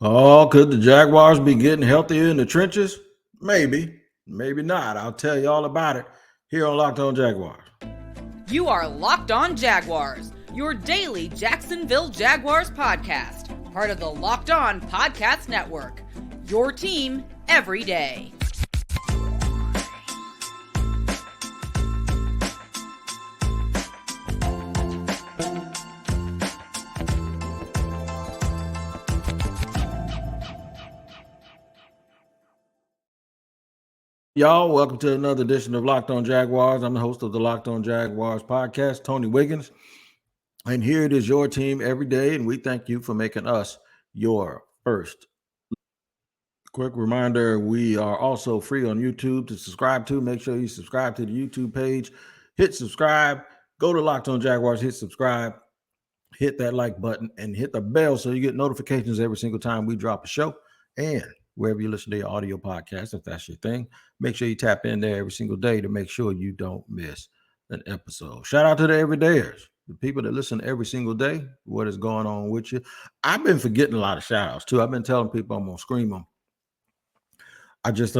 Oh, could the Jaguars be getting healthier in the trenches? Maybe, maybe not. I'll tell you all about it here on Locked On Jaguars. You are Locked On Jaguars, your daily Jacksonville Jaguars podcast, part of the Locked On Podcast Network. Your team every day. Y'all, welcome to another edition of Locked On Jaguars. I'm the host of the Locked On Jaguars podcast, Tony Wiggins. And here it is, your team every day, and we thank you for making us your first. Quick reminder, we are also free on YouTube to subscribe to. Make sure you subscribe to the YouTube page. Hit subscribe. Go to Locked On Jaguars, hit subscribe. Hit that like button and hit the bell so you get notifications every single time we drop a show. And wherever you listen to your audio podcast, if that's your thing, make sure you tap in there every single day to make sure you don't miss an episode. Shout out to the everydayers, the people that listen every single day. What is going on with you? I've been forgetting a lot of shout outs too. I've been telling people I'm going to scream them. I just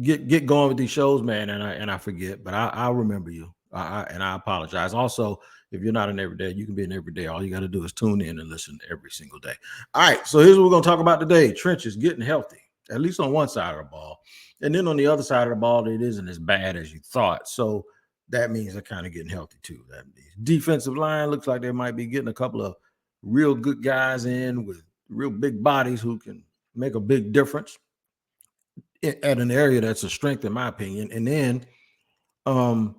get going with these shows, man, and I forget, but I'll remember you. And I apologize. Also, if you're not an everyday, you can be an everyday. All you got to do is tune in and listen every single day. All right, so here's what we're going to talk about today. Trenches getting healthy, at least on one side of the ball. And then on the other side of the ball, it isn't as bad as you thought. So that means they're kind of getting healthy too. That means defensive line looks like they might be getting a couple of real good guys in with real big bodies who can make a big difference at an area that's a strength, in my opinion. And then on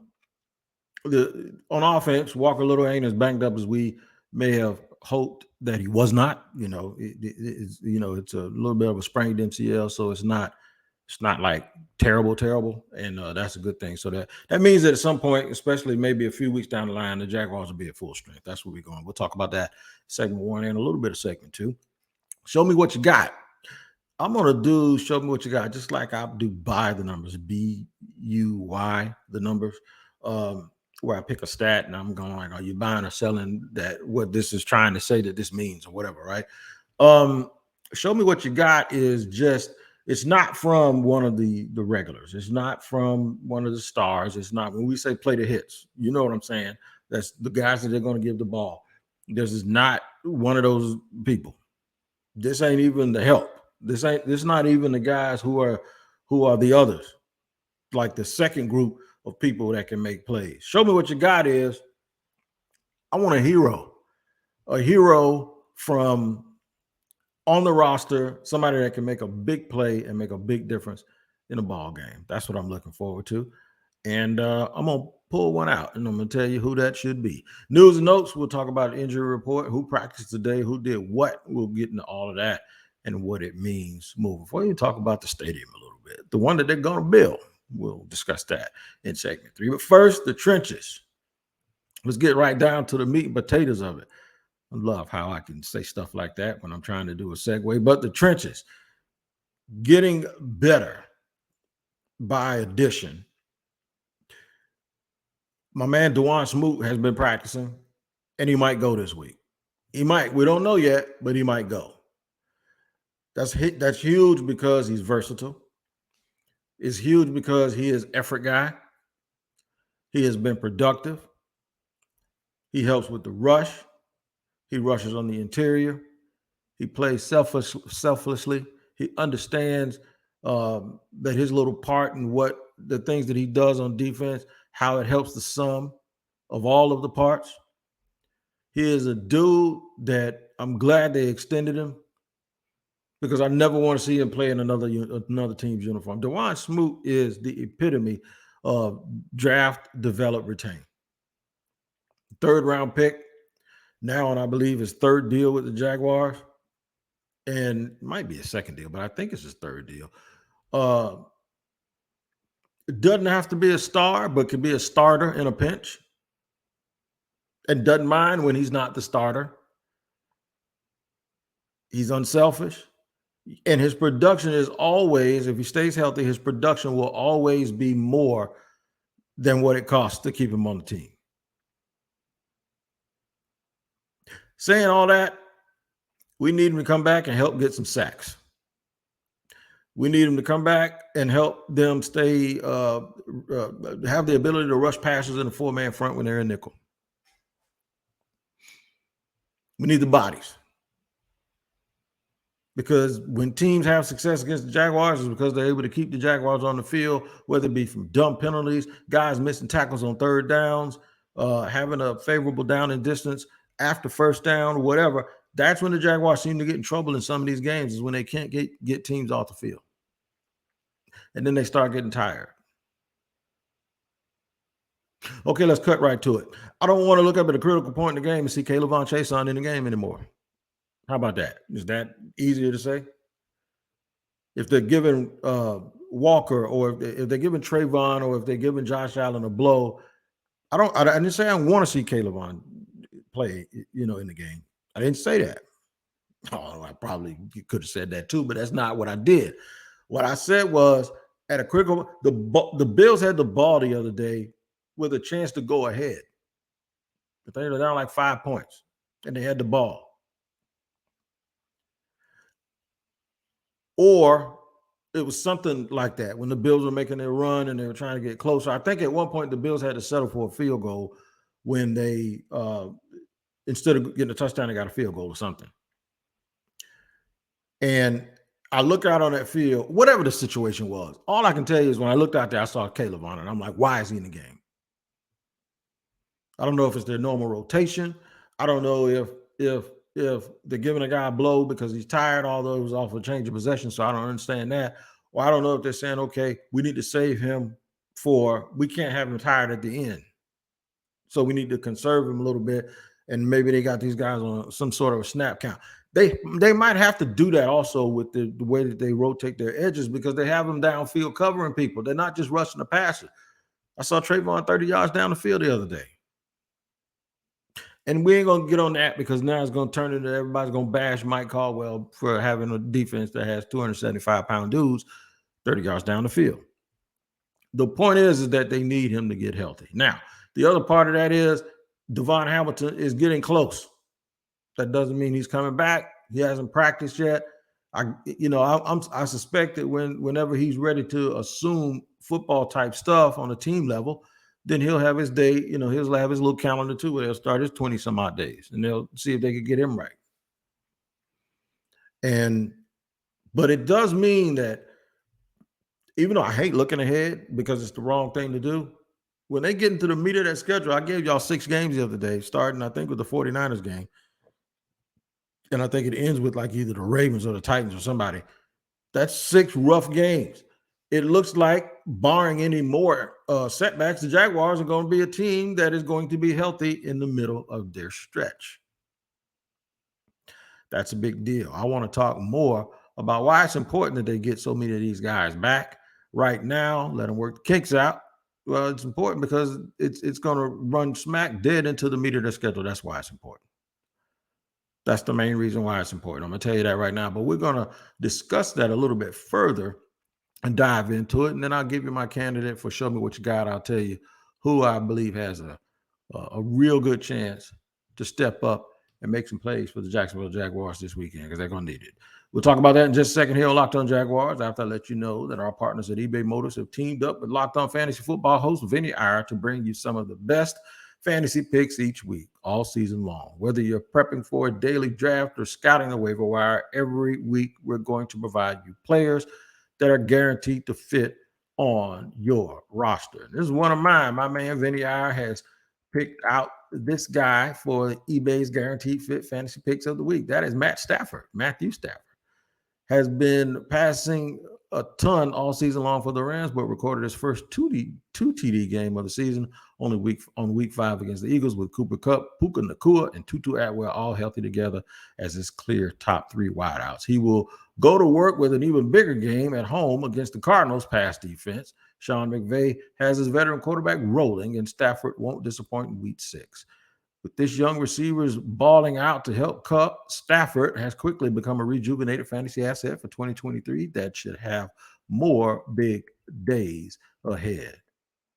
offense, Walker Little ain't as banged up as we may have hoped that he was not. It's a little bit of a sprained MCL, so it's not like terrible, and that's a good thing. So that means that at some point, especially maybe a few weeks down the line, the Jaguars will be at full strength. That's where we're going. We'll talk about that segment one and a little bit of segment two. Show me what you got. I'm going to do show me what you got, just like I do buy the numbers, BUY, the numbers, where I pick a stat and I'm going like, are you buying or selling that, what this is trying to say that this means or whatever, right? Show me what you got is just, it's not from one of the regulars. It's not from one of the stars. It's not, when we say play the hits, you know what I'm saying? That's the guys that they're going to give the ball. This is not one of those people. This ain't even the help. This not even the guys who are the others, like the second group of people that can make plays. Show me what you got is, I want a hero from on the roster, somebody that can make a big play and make a big difference in a ball game. That's what I'm looking forward to. And I'm going to pull one out, and I'm going to tell you who that should be. News and notes, we'll talk about injury report, who practiced today, who did what. We'll get into all of that and what it means moving forward. We'll talk about the stadium a little bit, the one that they're going to build. We'll discuss that in segment three. But first, the trenches. Let's get right down to the meat and potatoes of it. I love how I can say stuff like that when I'm trying to do a segue. But the trenches, getting better by addition. My man Dawuane Smoot has been practicing, and he might go this week. He might. We don't know yet, but he might go. That's huge because he's versatile. It's huge because he is effort guy. He has been productive. He helps with the rush. He rushes on the interior. He plays selflessly. He understands that his little part in what the things that he does on defense, how it helps the sum of all of the parts. He is a dude that I'm glad they extended him, because I never want to see him play in another team's uniform. Dawuane Smoot is the epitome of draft, develop, retain. Third round pick now, and I believe his third deal with the Jaguars, and it might be a second deal, but I think it's his third deal. It doesn't have to be a star, but can be a starter in a pinch, and doesn't mind when he's not the starter. He's unselfish, and his production is always, if he stays healthy, his production will always be more than what it costs to keep him on the team. Saying all that, We need him to come back and help get some sacks. We need him to come back and help them stay, have the ability to rush passes in a 4-man front when they're in nickel. We need the bodies. Because when teams have success against the Jaguars, it's because they're able to keep the Jaguars on the field, whether it be from dumb penalties, guys missing tackles on third downs, having a favorable down and distance after first down, whatever. That's when the Jaguars seem to get in trouble in some of these games, is when they can't get teams off the field. And then they start getting tired. Okay, let's cut right to it. I don't want to look up at a critical point in the game and see K'Lavon Chaisson in the game anymore. How about that? Is that easier to say? If they're giving Walker, or if they're giving Trayvon, or if they're giving Josh Allen a blow, I didn't say I want to see K'Lavon play, in the game. I didn't say that. Oh, I probably could have said that too, but that's not what I did. What I said was, at a critical, the Bills had the ball the other day with a chance to go ahead. But they were down like 5 points, and they had the ball. Or it was something like that when the Bills were making their run and they were trying to get closer. I think at one point the Bills had to settle for a field goal when they, instead of getting a touchdown, they got a field goal or something. And I look out on that field, whatever the situation was. All I can tell you is when I looked out there, I saw K'Lavon, and I'm like, why is he in the game? I don't know if it's their normal rotation. I don't know if they're giving a guy a blow because he's tired, although it was off a change of possession, so I don't understand that. Or I don't know if they're saying, okay, we need to save him we can't have him tired at the end. So we need to conserve him a little bit, and maybe they got these guys on some sort of a snap count. They might have to do that also with the way that they rotate their edges, because they have them downfield covering people. They're not just rushing the passer. I saw Trayvon 30 yards down the field the other day. And we ain't going to get on that, because now it's going to turn into everybody's going to bash Mike Caldwell for having a defense that has 275-pound dudes 30 yards down the field. The point is that they need him to get healthy. Now, the other part of that is Davon Hamilton is getting close. That doesn't mean he's coming back. He hasn't practiced yet. I suspect that whenever he's ready to assume football type stuff on a team level, then he'll have his day, he'll have his little calendar too, where they'll start his 20 some odd days, and they'll see if they can get him right. But it does mean that, even though I hate looking ahead because it's the wrong thing to do, when they get into the meat of that schedule, I gave y'all 6 games the other day, starting, I think, with the 49ers game. And I think it ends with like either the Ravens or the Titans or somebody. That's 6 rough games. It looks like, barring any more setbacks, the Jaguars are going to be a team that is going to be healthy in the middle of their stretch. That's a big deal. I want to talk more about why it's important that they get so many of these guys back right now, let them work the kinks out. Well, it's important because it's going to run smack dead into the meat of their schedule. That's why it's important. That's the main reason why it's important. I'm going to tell you that right now, but we're going to discuss that a little bit further and dive into it. And then I'll give you my candidate for Show Me What You Got. I'll tell you who I believe has a real good chance to step up and make some plays for the Jacksonville Jaguars this weekend, because they're going to need it. We'll talk about that in just a second here on Locked On Jaguars, after I let you know that our partners at eBay Motors have teamed up with Locked On Fantasy Football host Vinny Iyer to bring you some of the best fantasy picks each week, all season long. Whether you're prepping for a daily draft or scouting the waiver wire, every week we're going to provide you players that are guaranteed to fit on your roster. This is one of mine. My man Vinny Iyer has picked out this guy for eBay's Guaranteed Fit Fantasy Picks of the Week. That is Matthew Stafford. Has been passing a ton all season long for the Rams, but recorded his first 2 TD game of the season on week 5 against the Eagles, with Cooper Kupp, Puka Nacua, and Tutu Atwell all healthy together as his clear top 3 wideouts. He will go to work with an even bigger game at home against the Cardinals' pass defense. Sean McVay has his veteran quarterback rolling, and Stafford won't disappoint in week 6. With this young receivers balling out to help Kupp, Stafford has quickly become a rejuvenated fantasy asset for 2023 that should have more big days ahead.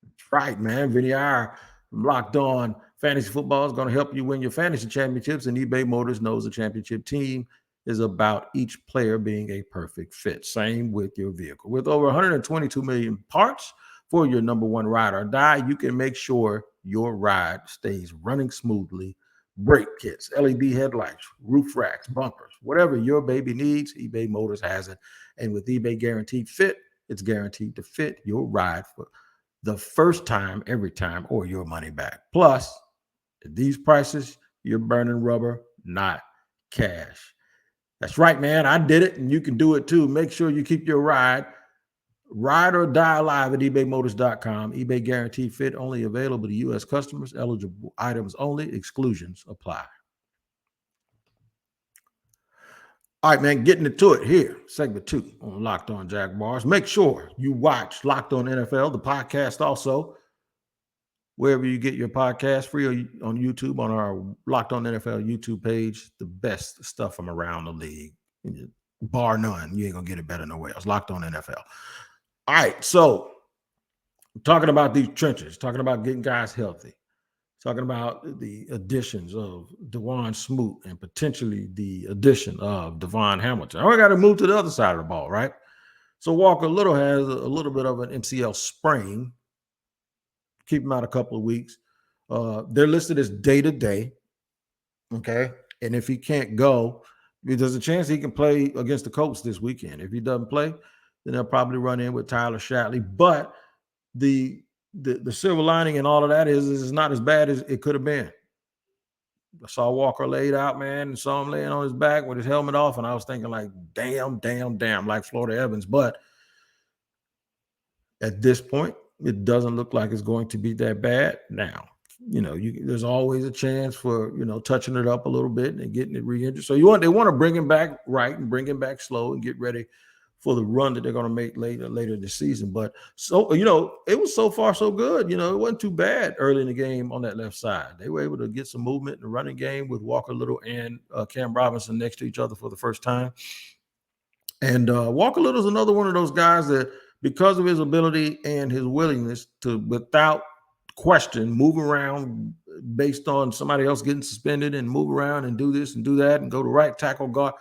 That's right, man. Vinny Iyer from Locked On Fantasy Football is going to help you win your fantasy championships, and eBay Motors knows the championship team is about each player being a perfect fit. Same with your vehicle. With over 122 million parts for your number one ride or die, you can make sure your ride stays running smoothly. Brake kits, LED headlights, roof racks, bumpers, whatever your baby needs, eBay Motors has it. And with eBay Guaranteed Fit, it's guaranteed to fit your ride for the first time, every time, or your money back. Plus, at these prices, you're burning rubber, not cash. That's right, man. I did it, and you can do it too. Make sure you keep your ride or die alive at ebaymotors.com. eBay Guaranteed Fit only available to U.S. customers. Eligible items only. Exclusions apply. All right, man, getting into it here. Segment 2 on Locked On Jaguars. Make sure you watch Locked On NFL, the podcast also, wherever you get your podcast, free on YouTube, on our Locked On NFL YouTube page. The best stuff from around the league. Bar none. You ain't going to get it better nowhere else. Locked On NFL. All right, so talking about these trenches, talking about getting guys healthy, talking about the additions of Dawuane Smoot and potentially the addition of Davon Hamilton. I got to move to the other side of the ball, right? So Walker Little has a little bit of an MCL sprain. Keep him out a couple of weeks. They're listed as day-to-day, okay? And if he can't go, there's a chance he can play against the Colts this weekend. If he doesn't play, then they'll probably run in with Tyler Shatley. But the silver lining and all of that is it's not as bad as it could have been. I saw Walker laid out, man, and saw him laying on his back with his helmet off, and I was thinking like, damn, like Florida Evans. But at this point, it doesn't look like it's going to be that bad. Now, there's always a chance for, touching it up a little bit and getting it re-injured. So they want to bring him back right and bring him back slow and get ready for the run that they're going to make later this season. But so, it was so far so good. It wasn't too bad early in the game on that left side. They were able to get some movement in the running game with Walker Little and Cam Robinson next to each other for the first time. And Walker Little is another one of those guys that, because of his ability and his willingness to, without question, move around based on somebody else getting suspended and move around and do this and do that and go to right tackle guard,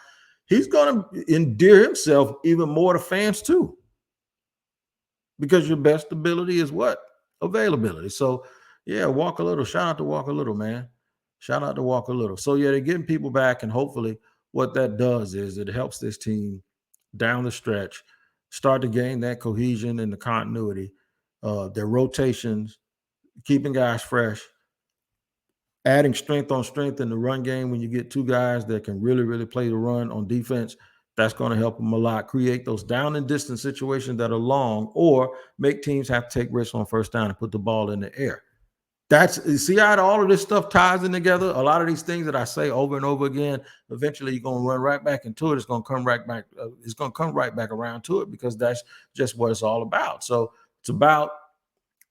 he's going to endear himself even more to fans too. Because your best ability is what? Availability. So, yeah, Walker Little. Shout out to Walker Little, man. Shout out to Walker Little. So, yeah, they're getting people back, and hopefully what that does is it helps this team down the stretch start to gain that cohesion and the continuity, their rotations, keeping guys fresh, adding strength on strength in the run game. When you get two guys that can really, really play the run on defense, that's going to help them a lot. Create those down and distance situations that are long, or make teams have to take risks on first down and put the ball in the air. See how all of this stuff ties in together? A lot of these things that I say over and over again, eventually you're going to run right back into it. It's going to come right back. It's going to come right back around to it, because that's just what it's all about. So it's about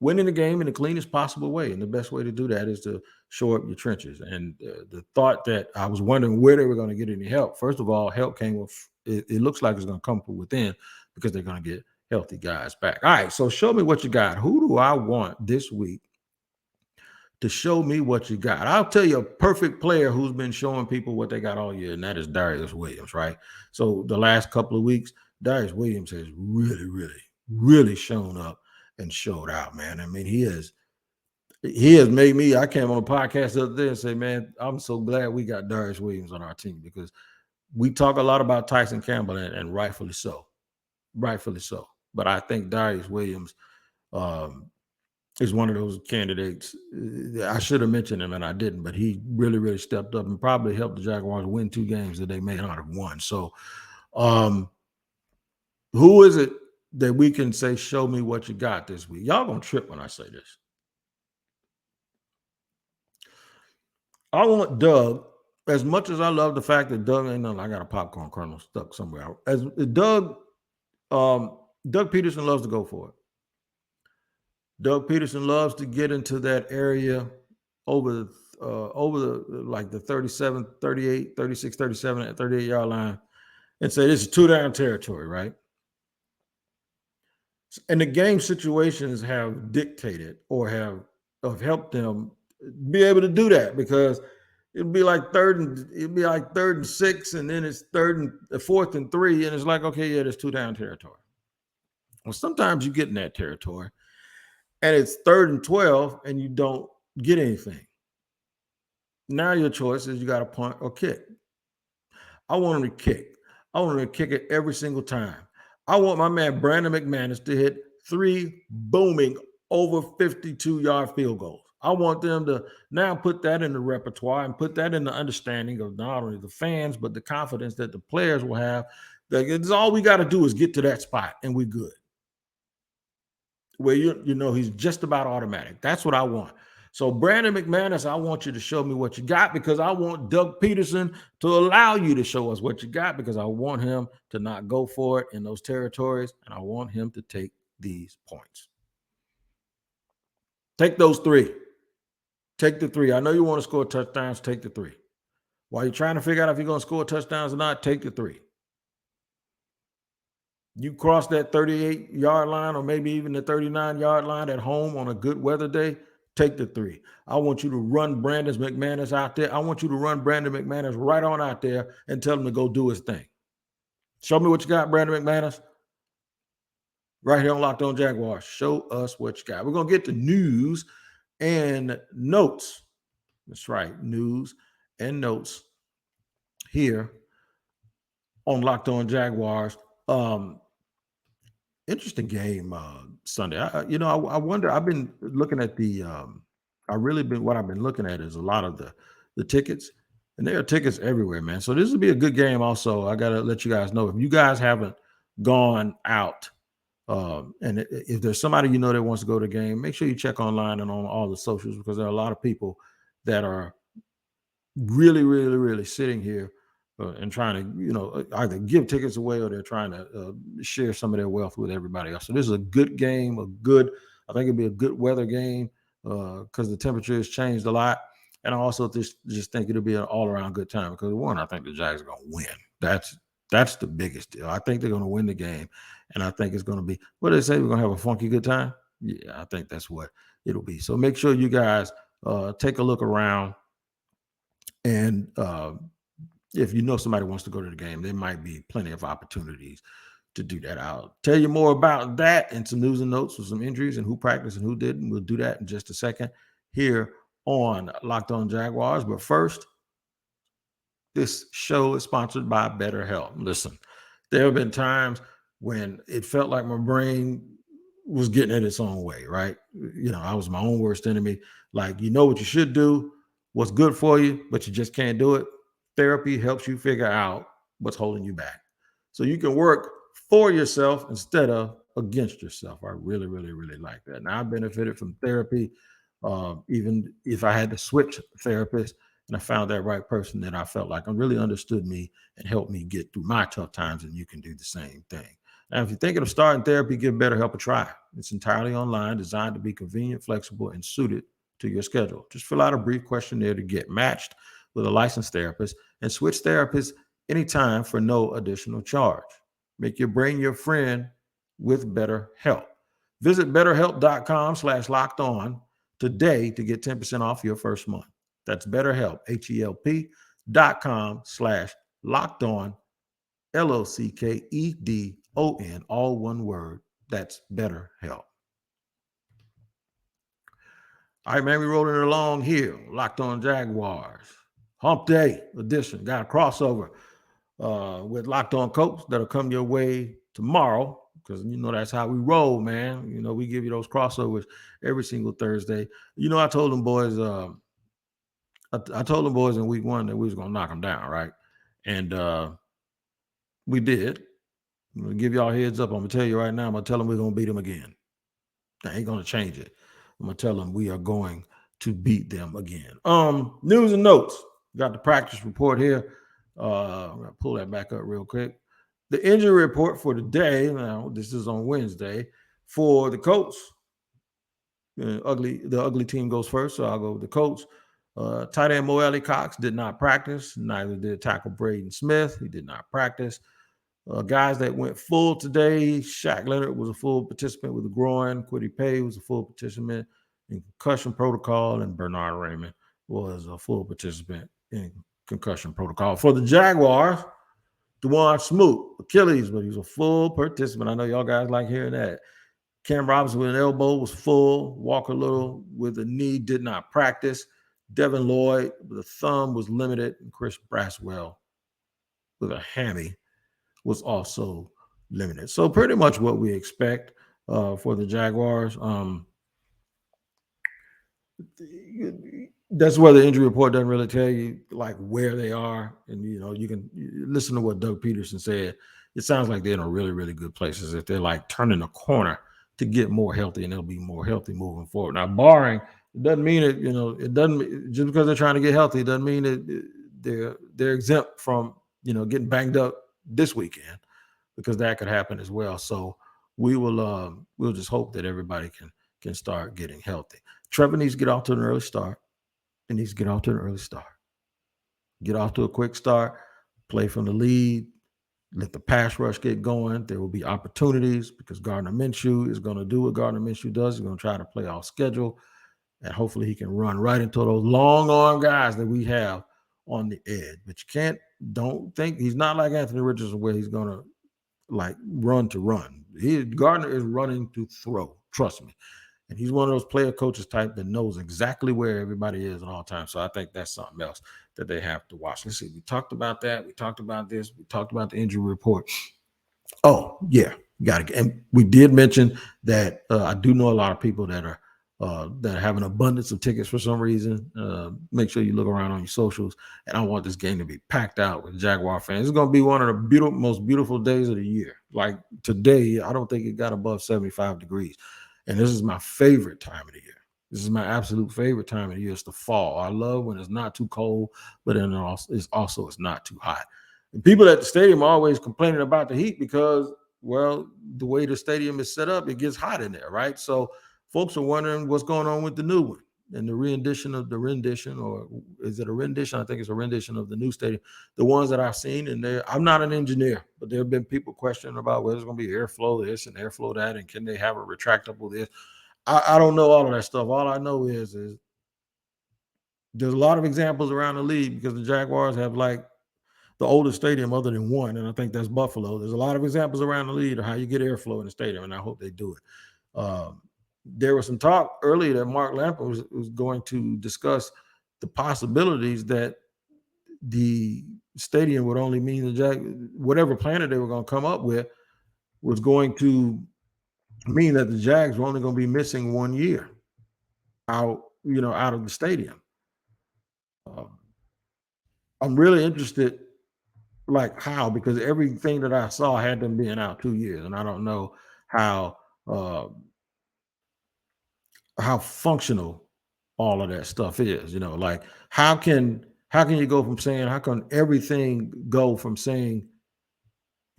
winning the game in the cleanest possible way. And the best way to do that is to shore up your trenches. And the thought that I was wondering where they were going to get any help. First of all, help came with, it looks like it's going to come from within, because they're going to get healthy guys back. All right, so show me what you got. Who do I want this week to show me what you got? I'll tell you a perfect player who's been showing people what they got all year, and that is Darius Williams, right? So the last couple of weeks, Darius Williams has really, really, really shown up and showed out, man. I mean, he has made me, I came on a podcast the other day and say, man, I'm so glad we got Darius Williams on our team, because we talk a lot about Tyson Campbell, and rightfully so. But I think Darius Williams is one of those candidates. I should have mentioned him, and I didn't, but he really, really stepped up and probably helped the Jaguars win 2 games that they may not have won. So who is it that we can say, show me what you got this week? Y'all gonna trip when I say this. I want Doug, as much as I love the fact that Doug ain't nothing, I got a popcorn kernel stuck somewhere. As Doug Peterson loves to go for it. Doug Peterson loves to get into that area over the 37, 38, 36, 37, 38-yard line and say this is 2-down territory, right? And the game situations have dictated or have helped them be able to do that, because it'd be like third and 6, and then it's 4th and 3, and it's like, okay, yeah, there's 2 down territory. Well, sometimes you get in that territory, and it's 3rd and 12, and you don't get anything. Now your choice is you got to punt or kick. I want him to kick. I want him to kick it every single time. I want my man Brandon McManus to hit 3 booming over 52-yard field goals. I want them to now put that in the repertoire and put that in the understanding of not only the fans, but the confidence that the players will have. That it's all we got to do is get to that spot, and we're good. Where you know he's just about automatic. That's what I want. So Brandon McManus, I want you to show me what you got, because I want Doug Peterson to allow you to show us what you got, because I want him to not go for it in those territories, and I want him to take these points. Take those 3. Take the 3. I know you want to score touchdowns. Take the 3. While you're trying to figure out if you're going to score touchdowns or not, take the 3. You cross that 38-yard line or maybe even the 39-yard line at home on a good weather day, take the 3. I want you to run Brandon McManus out there. I want you to run Brandon McManus right on out there and tell him to go do his thing. Show me what you got, Brandon McManus. Right here on Locked On Jaguars. Show us what you got. We're going to get to news and notes. That's right, news and notes here on Locked On Jaguars. Interesting game Sunday. I wonder. I've been looking at what I've been looking at is a lot of the tickets, and there are tickets everywhere, man. So this will be a good game. Also, I gotta let you guys know, if you guys haven't gone out, and if there's somebody you know that wants to go to the game, make sure you check online and on all the socials, because there are a lot of people that are really, really, really sitting here and trying to, either give tickets away, or they're trying to share some of their wealth with everybody else. So this is a good game, I think it'll be a good weather game because the temperature has changed a lot. And I also just think it'll be an all-around good time, because one, I think the Jags are going to win. That's the biggest deal. I think they're going to win the game, and I think it's going to be, what do they say, we're going to have a funky good time? Yeah, I think that's what it'll be. So make sure you guys take a look around, and if you know somebody wants to go to the game, there might be plenty of opportunities to do that. I'll tell you more about that and some news and notes with some injuries and who practiced and who didn't. We'll do that in just a second here on Locked On Jaguars. But first, this show is sponsored by BetterHelp. Listen, there have been times when it felt like my brain was getting in its own way, right? I was my own worst enemy. Like, you know what you should do, what's good for you, but you just can't do it. Therapy helps you figure out what's holding you back, so you can work for yourself instead of against yourself. I really, really, really like that. Now, I benefited from therapy, even if I had to switch therapists, and I found that right person that I felt like really understood me and helped me get through my tough times, and you can do the same thing. Now, if you're thinking of starting therapy, give BetterHelp a try. It's entirely online, designed to be convenient, flexible, and suited to your schedule. Just fill out a brief questionnaire to get matched with a licensed therapist, and switch therapists anytime for no additional charge. Make your brain your friend with BetterHelp. Visit BetterHelp.com/lockedon today to get 10% off your first month. That's BetterHelp, HELP.com/lockedon, LOCKEDON, all one word. That's BetterHelp. All right, man, we rolling it along here. Locked On Jaguars. Hump Day edition. Got a crossover with Locked On Colts that'll come your way tomorrow, because that's how we roll, man. We give you those crossovers every single Thursday. I told them boys, I told them boys in week 1 that we was gonna knock them down, right? And we did. I'm gonna give y'all a heads up. I'm gonna tell you right now. I'm gonna tell them we're gonna beat them again. I ain't gonna change it. I'm gonna tell them we are going to beat them again. News and notes. Got the practice report here. I'm going to pull that back up real quick. The injury report for today, now this is on Wednesday, for the Colts. The ugly team goes first, so I'll go with the Colts. Tight end Mo Cox did not practice. Neither did tackle Braden Smith. He did not practice. Guys that went full today, Shaq Leonard was a full participant with a groin. Kwity Paye was a full participant in concussion protocol, and Bernard Raymond was a full participant in concussion protocol. For the Jaguars, Dawuane Smoot, Achilles, but he's a full participant. I know y'all guys like hearing that. Cam Robinson with an elbow was full. Walker Little with a knee did not practice. Devin Lloyd with a thumb was limited. And Chris Braswell with a hammy was also limited. So pretty much what we expect for the Jaguars. That's where the injury report doesn't really tell you like where they are. And, you can listen to what Doug Peterson said. It sounds like they're in a really, really good place as if they're like turning a corner to get more healthy, and they'll be more healthy moving forward. Now, barring, it doesn't mean it, it doesn't, just because they're trying to get healthy, it doesn't mean that they're exempt from, getting banged up this weekend, because that could happen as well. So we'll just hope that everybody can start getting healthy. Trevor needs to get off to an early start. Get off to a quick start, play from the lead, let the pass rush get going. There will be opportunities because Gardner Minshew is going to do what Gardner Minshew does. He's going to try to play off schedule, and hopefully he can run right into those long arm guys that we have on the edge. But don't think he's not like Anthony Richardson where he's going to like run to run. Gardner is running to throw. Trust me. And he's one of those player coaches type that knows exactly where everybody is at all times. So I think that's something else that they have to watch. Let's see. We talked about that. We talked about this. We talked about the injury report. Oh, yeah. Got it. And we did mention that I do know a lot of people that have an abundance of tickets for some reason. Make sure you look around on your socials. And I want this game to be packed out with Jaguar fans. It's going to be one of the most beautiful days of the year. Like today, I don't think it got above 75 degrees. And this is my favorite time of the year. This is my absolute favorite time of the year. It's the fall. I love when it's not too cold, but then it's not too hot. And people at the stadium are always complaining about the heat because, well, the way the stadium is set up, it gets hot in there, right? So folks are wondering what's going on with the new one and the rendition, or is it a rendition? I think it's a rendition of the new stadium. The ones that I've seen in there, I'm not an engineer, but there have been people questioning about whether there's going to be airflow this and airflow that, and can they have a retractable this? I don't know all of that stuff. All I know is there's a lot of examples around the league because the Jaguars have like the oldest stadium other than one, and I think that's Buffalo. There's a lot of examples around the league of how you get airflow in the stadium, and I hope they do it. There was some talk earlier that Mark Lampard was going to discuss the possibilities that the stadium would only mean whatever plan they were going to come up with was going to mean that the Jags were only going to be missing 1 year out of the stadium. I'm really interested, like how, because everything that I saw had them being out 2 years, and I don't know how functional all of that stuff is, like how can you go from saying, how can everything go from saying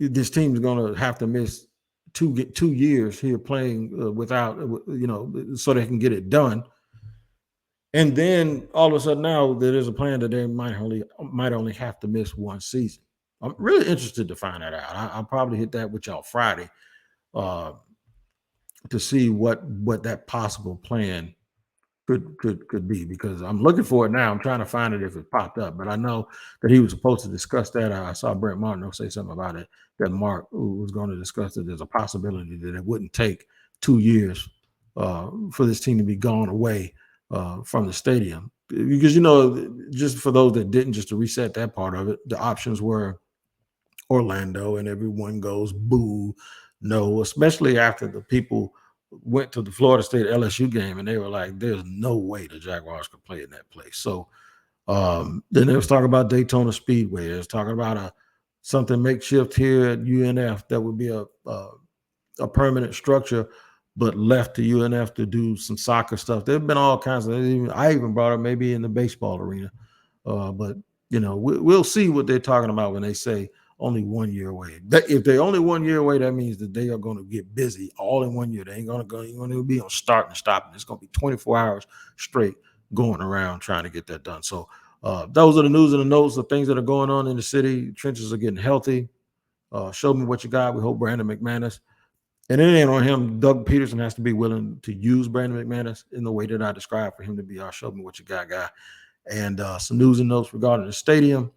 this team is going to have to miss 2 years here playing without, so they can get it done. And then all of a sudden now there is a plan that they might only have to miss 1 season. I'm really interested to find that out. I'll probably hit that with y'all Friday to see what that possible plan could be, because I'm looking for it now. I'm trying to find it if it popped up, but I know that he was supposed to discuss that. I saw Brent Martineau say something about it, that Mark was going to discuss that there's a possibility that it wouldn't take 2 years for this team to be gone away from the stadium. Because, just for those that didn't, just to reset that part of it, the options were Orlando, and everyone goes, boo, no, especially after the people went to the Florida State LSU game and they were like, there's no way the Jaguars could play in that place. So then they was talking about Daytona Speedway. They was talking about something makeshift here at UNF that would be a permanent structure, but left to UNF to do some soccer stuff. There have been all kinds of, I even brought it maybe in the baseball arena. But, we'll see what they're talking about when they say only 1 year away. If they're only 1 year away, that means that they are going to get busy all in 1 year. They ain't going to be on start and stopping. It's going to be 24 hours straight going around trying to get that done. So those are the news and the notes of things that are going on in the city. Trenches are getting healthy. Show me what you got. We hope Brandon McManus, and it ain't on him. Doug Peterson has to be willing to use Brandon McManus in the way that I described for him to be our show me what you got guy and some news and notes regarding the stadium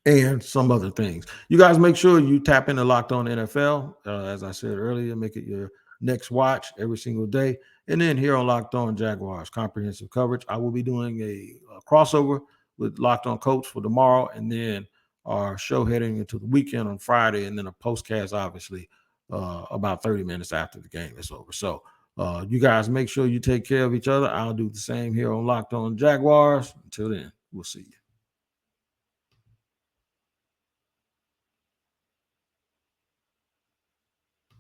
and some other things. You guys make sure you tap into Locked On NFL. As I said earlier, make it your next watch every single day. And then here on Locked On Jaguars, comprehensive coverage. I will be doing a crossover with Locked On Coach for tomorrow, and then our show heading into the weekend on Friday, and then a postcast, obviously, about 30 minutes after the game is over. So you guys make sure you take care of each other. I'll do the same here on Locked On Jaguars. Until then, we'll see you.